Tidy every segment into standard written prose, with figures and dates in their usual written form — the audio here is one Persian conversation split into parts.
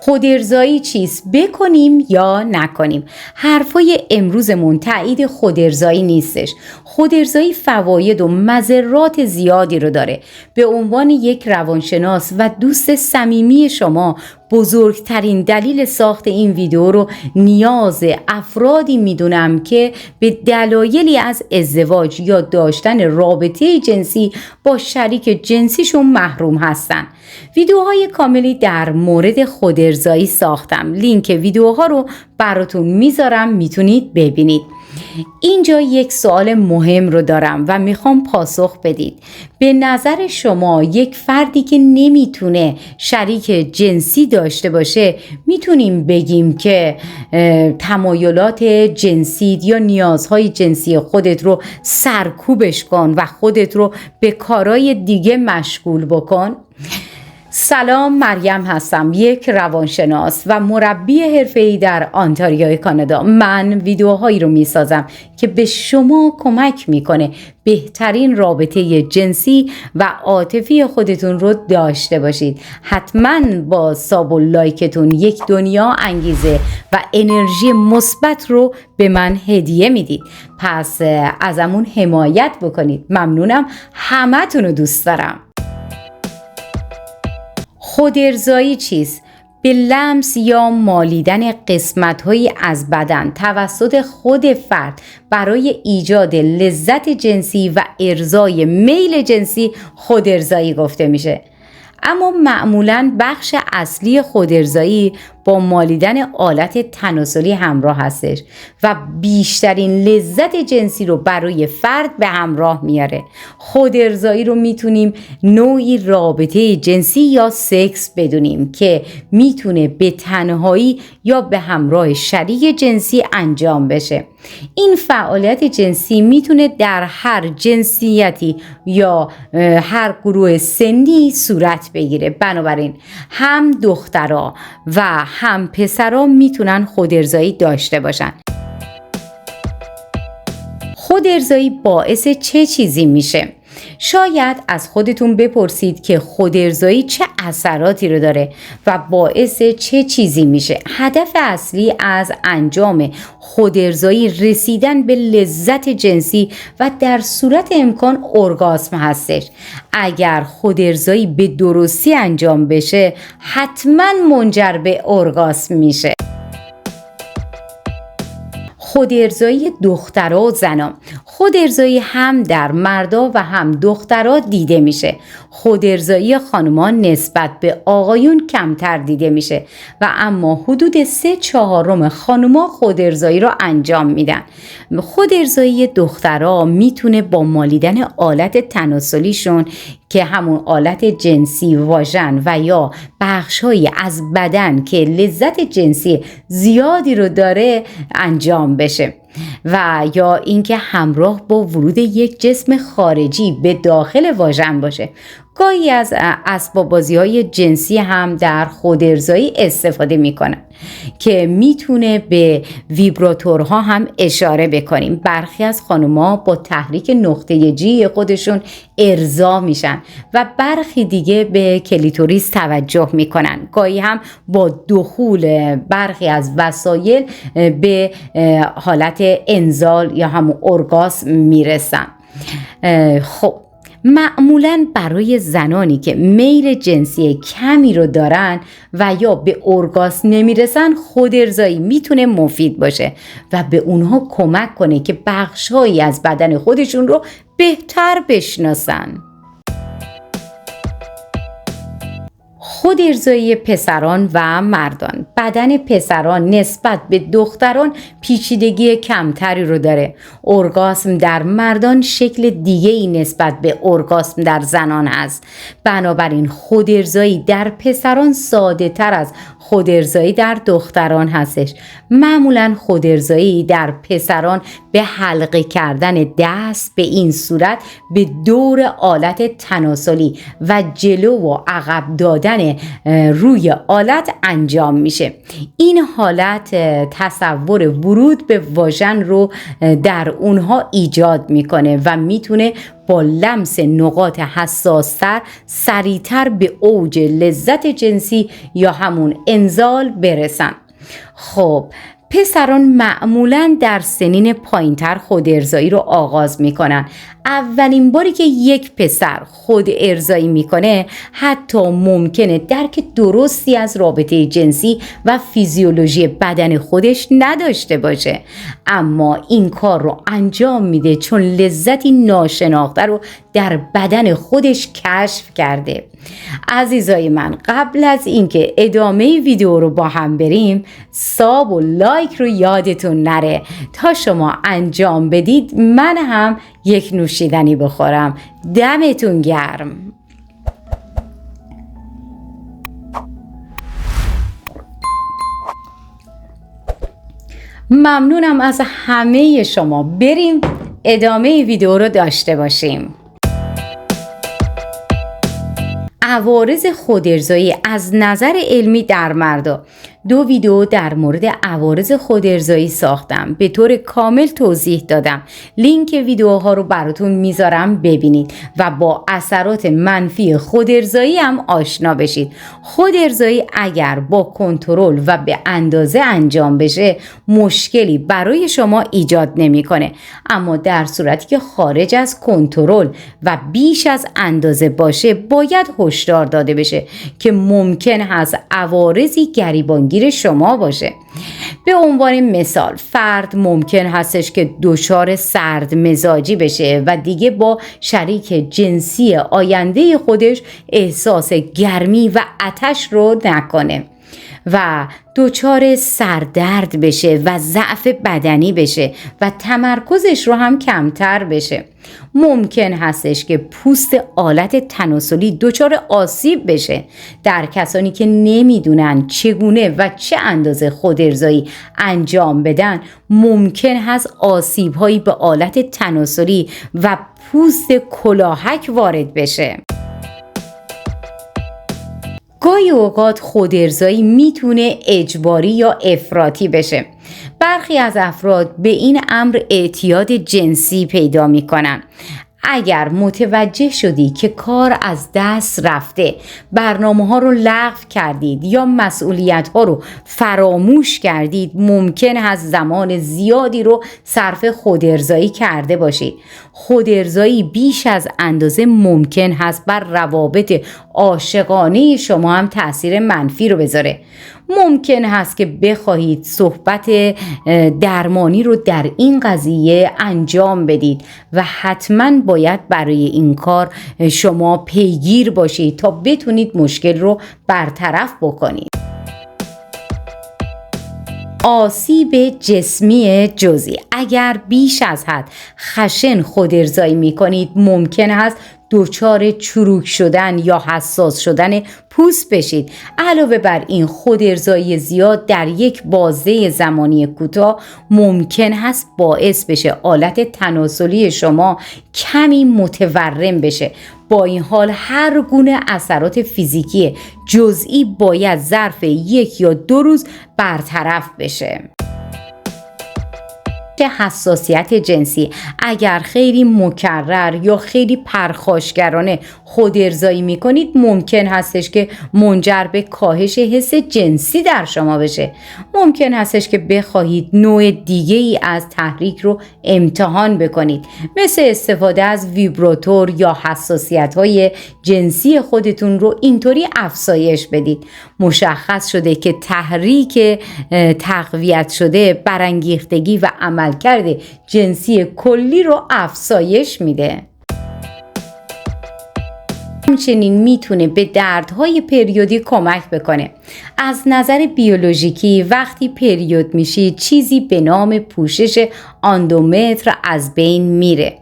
خودارضایی چیست؟ بکنیم یا نکنیم؟ حرفای امروزمون تایید خودارضایی نیستش. خودارضایی فواید و مضرات زیادی رو داره. به عنوان یک روانشناس و دوست صمیمی شما، بزرگترین دلیل ساخت این ویدیو رو نیاز افرادی میدونم که به دلایلی از ازدواج یا داشتن رابطه جنسی با شریک جنسیشون محروم هستن. ویدیوهای کاملی در مورد خودارضایی ساختم. لینک ویدیوها رو براتون میذارم، میتونید ببینید. اینجا یک سوال مهم رو دارم و میخوام پاسخ بدید. به نظر شما یک فردی که نمیتونه شریک جنسی داشته باشه، میتونیم بگیم که تمایلات جنسی یا نیازهای جنسی خودت رو سرکوبش کن و خودت رو به کارهای دیگه مشغول بکن؟ سلام، مریم هستم، یک روانشناس و مربی حرفه‌ای در آنتاریوی کانادا. من ویدیوهایی رو میسازم که به شما کمک میکنه بهترین رابطه جنسی و عاطفی خودتون رو داشته باشید. حتما با ساب و لایکتون یک دنیا انگیزه و انرژی مثبت رو به من هدیه میدید. پس ازمون حمایت بکنید. ممنونم، همتون رو دوست دارم. خودارضایی چیست؟ به لمس یا مالیدن قسمت‌هایی از بدن توسط خود فرد برای ایجاد لذت جنسی و ارضای میل جنسی خودارضایی گفته میشه. اما معمولاً بخش اصلی خودارضایی با مالیدن آلت تناسلی همراه هستش و بیشترین لذت جنسی رو برای فرد به همراه میاره. خودارضایی رو میتونیم نوعی رابطه جنسی یا سکس بدونیم که میتونه به تنهایی یا به همراه شریک جنسی انجام بشه. این فعالیت جنسی میتونه در هر جنسیتی یا هر گروه سنی صورت بگیره. بنابراین هم دخترها و هم پسرها میتونن خودارضایی داشته باشن. خودارضایی باعث چه چیزی میشه؟ شاید از خودتون بپرسید که خودارضایی چه اثراتی رو داره و باعث چه چیزی میشه. هدف اصلی از انجام خودارضایی رسیدن به لذت جنسی و در صورت امکان ارگاسم هستش. اگر خودارضایی به درستی انجام بشه، حتما منجر به ارگاسم میشه. خودارضایی دخترها و زنان. خودارضایی هم در مردا و هم دخترها دیده میشه. خودارضایی خانمان نسبت به آقایون کمتر دیده میشه و اما حدود 3/4 خانما خودارضایی رو انجام میدن. خودارضایی دخترها میتونه با مالیدن آلت تناسلیشون که همون آلت جنسی واژن و یا بخش‌هایی از بدن که لذت جنسی زیادی رو داره انجام بشه و یا اینکه همراه با ورود یک جسم خارجی به داخل واژن باشه. گاهی از اسباب بازی‌های جنسی هم در خودارضایی استفاده میکنن که میتونه به ویبراتورها هم اشاره بکنیم. برخی از خانم‌ها با تحریک نقطه جی خودشون ارضا میشن و برخی دیگه به کلیتوریس توجه میکنن. گاهی هم با دخول برخی از وسایل به حالت انزال یا همون ارگاسم میرسن. خب معمولاً برای زنانی که میل جنسی کمی رو دارن و یا به ارگاسم نمیرسن، خودارضایی میتونه مفید باشه و به اونها کمک کنه که بخش‌هایی از بدن خودشون رو بهتر بشناسن. خودارضایی پسران و مردان. بدن پسران نسبت به دختران پیچیدگی کمتری رو داره. ارگاسم در مردان شکل دیگه‌ای نسبت به ارگاسم در زنان هست. بنابراین خودارضایی در پسران ساده تر از خودارضایی در دختران هستش. معمولاً خودارضایی در پسران به حلقه کردن دست به این صورت به دور آلت تناسلی و جلو و عقب دادن شدن روی آلت انجام میشه. این حالت تصور ورود به واژن رو در اونها ایجاد میکنه و میتونه با لمس نقاط حساستر سریعتر به اوج لذت جنسی یا همون انزال برسن. خب پسران معمولاً در سنین پایینتر خود ارضایی رو آغاز میکنن. اولین باری که یک پسر خود ارضایی میکنه حتی ممکنه درک درستی از رابطه جنسی و فیزیولوژی بدن خودش نداشته باشه، اما این کار رو انجام میده چون لذتی ناشناخته رو در بدن خودش کشف کرده. عزیزای من، قبل از اینکه ادامه ویدیو رو با هم بریم، ساب و لایک رو یادتون نره تا شما انجام بدید من هم یک نوشیدنی بخورم. دمتون گرم. ممنونم از همه شما. بریم ادامه ویدیو رو داشته باشیم. عوارض خودارضایی از نظر علمی در مردا. 2 ویدیو در مورد عوارض خودارضایی ساختم، به طور کامل توضیح دادم. لینک ویدیوها رو براتون میذارم ببینید و با اثرات منفی خودارضایی هم آشنا بشید. خودارضایی اگر با کنترل و به اندازه انجام بشه مشکلی برای شما ایجاد نمیکنه، اما در صورتی که خارج از کنترل و بیش از اندازه باشه باید هشدار داده بشه که ممکن هست عوارضی گریبانگیر شما باشه. به عنوان مثال فرد ممکن هستش که دچار سرد مزاجی بشه و دیگه با شریک جنسی آینده خودش احساس گرمی و آتش رو نکنه و دچار سردرد بشه و ضعف بدنی بشه و تمرکزش رو هم کمتر بشه. ممکن هستش که پوست آلت تناسلی دچار آسیب بشه. در کسانی که نمیدونن چگونه و چه اندازه خودارضایی انجام بدن ممکن هست آسیب هایی به آلت تناسلی و پوست کلاهک وارد بشه. گاهی اوقات خودارضایی میتونه اجباری یا افراطی بشه. برخی از افراد به این امر اعتیاد جنسی پیدا میکنن. اگر متوجه شدی که کار از دست رفته، برنامه ها رو لغو کردید یا مسئولیت ها رو فراموش کردید، ممکن هست زمان زیادی رو صرف خودارضایی کرده باشید. خودارضایی بیش از اندازه ممکن هست بر روابط عاشقانه شما هم تأثیر منفی رو بذاره. ممکن هست که بخواهید صحبت درمانی رو در این قضیه انجام بدید و حتما باید برای این کار شما پیگیر باشید تا بتونید مشکل رو برطرف بکنید. آسیب جسمی جزئی. اگر بیش از حد خشن خودارضایی میکنید ممکن است دچار چروک شدن یا حساس شدن پوست بشید. علاوه بر این خودارضایی زیاد در یک بازه زمانی کوتاه ممکن هست باعث بشه آلت تناسلی شما کمی متورم بشه. با این حال هر گونه اثرات فیزیکی جزئی باید ظرف 1 یا 2 روز برطرف بشه. حساسیت جنسی. اگر خیلی مکرر یا خیلی پرخاشگرانه خودارضایی میکنید ممکن هستش که منجر به کاهش حس جنسی در شما بشه. ممکن هستش که بخواهید نوع دیگه ای از تحریک رو امتحان بکنید، مثل استفاده از ویبراتور یا حساسیت های جنسی خودتون رو اینطوری افزایش بدید. مشخص شده که تحریک تقویت شده برانگیختگی و عملکرد جنسی کلی رو افزایش میده. همچنین میتونه به دردهای پریودی کمک بکنه. از نظر بیولوژیکی وقتی پریود میشید چیزی به نام پوشش اندومتر از بین میره.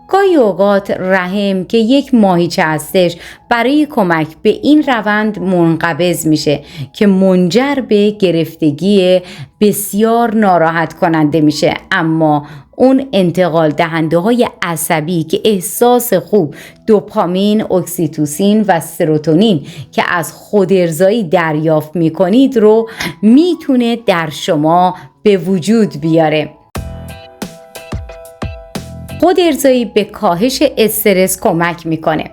گاهی اوقات رحم که یک ماهیچه هستش برای کمک به این روند منقبض میشه که منجر به گرفتگی بسیار ناراحت کننده میشه، اما اون انتقال دهنده های عصبی که احساس خوب، دوپامین، اکسیتوسین و سروتونین که از خودارضایی دریافت میکنید رو میتونه در شما به وجود بیاره. خودارضایی به کاهش استرس کمک میکنه.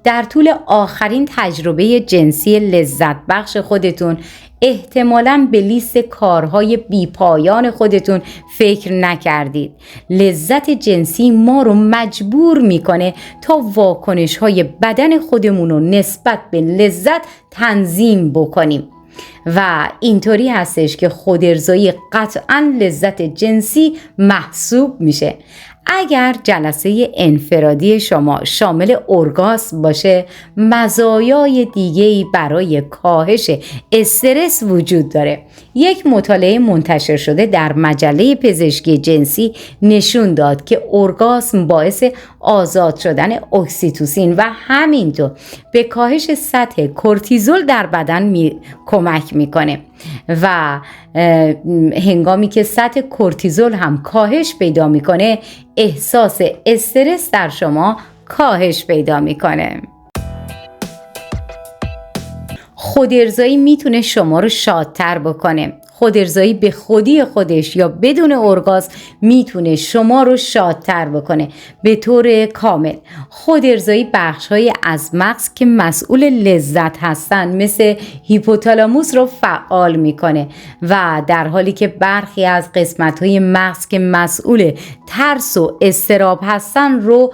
در طول آخرین تجربه جنسی لذت بخش خودتون احتمالاً به لیست کارهای بیپایان خودتون فکر نکردید. لذت جنسی ما رو مجبور میکنه تا واکنش‌های بدن خودمون رو نسبت به لذت تنظیم بکنیم و اینطوری هستش که خودارضایی قطعاً لذت جنسی محسوب میشه. اگر جلسه انفرادی شما شامل اورگاسم باشه، مزایای دیگه‌ای برای کاهش استرس وجود داره. یک مطالعه منتشر شده در مجله پزشکی جنسی نشون داد که اورگاسم باعث آزاد شدن اکسیتوسین و همینطور به کاهش سطح کورتیزول در بدن کمک میکنه و هنگامی که سطح کورتیزول هم کاهش پیدا میکنه، احساس استرس در شما کاهش پیدا میکنه. خودارضایی میتونه شما رو شادتر بکنه. خودارضایی به خودی خودش یا بدون اورگاسم میتونه شما رو شادتر بکنه به طور کامل. خودارضایی بخش‌های از مغز که مسئول لذت هستن مثل هیپوتالاموس رو فعال میکنه و در حالی که برخی از قسمت‌های مغز که مسئول ترس و اضطراب هستن رو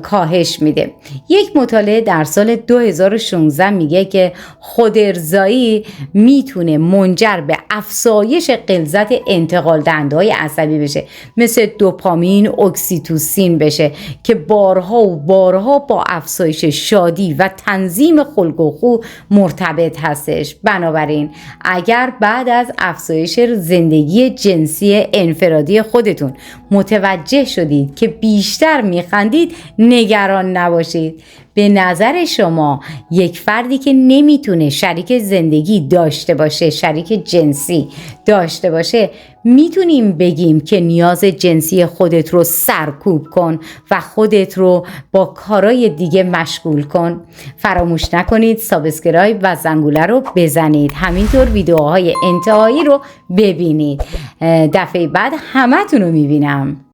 کاهش میده. یک مطالعه در سال 2016 میگه که خودارضایی میتونه منجر به افزایش غلظت انتقال دهنده‌های عصبی بشه، مثل دوپامین، اکسیتوسین بشه که بارها و بارها با افزایش شادی و تنظیم خلق و خو مرتبط هستش. بنابراین اگر بعد از افزایش زندگی جنسی انفرادی خودتون متوجه شدید که بیشتر میخندید، نگران نباشید. به نظر شما یک فردی که نمیتونه شریک زندگی داشته باشه، شریک جنسی داشته باشه، میتونیم بگیم که نیاز جنسی خودت رو سرکوب کن و خودت رو با کارهای دیگه مشغول کن. فراموش نکنید سابسکرایب و زنگوله رو بزنید. همینطور ویدیوهای انتهایی رو ببینید. دفعه بعد همتون رو میبینم.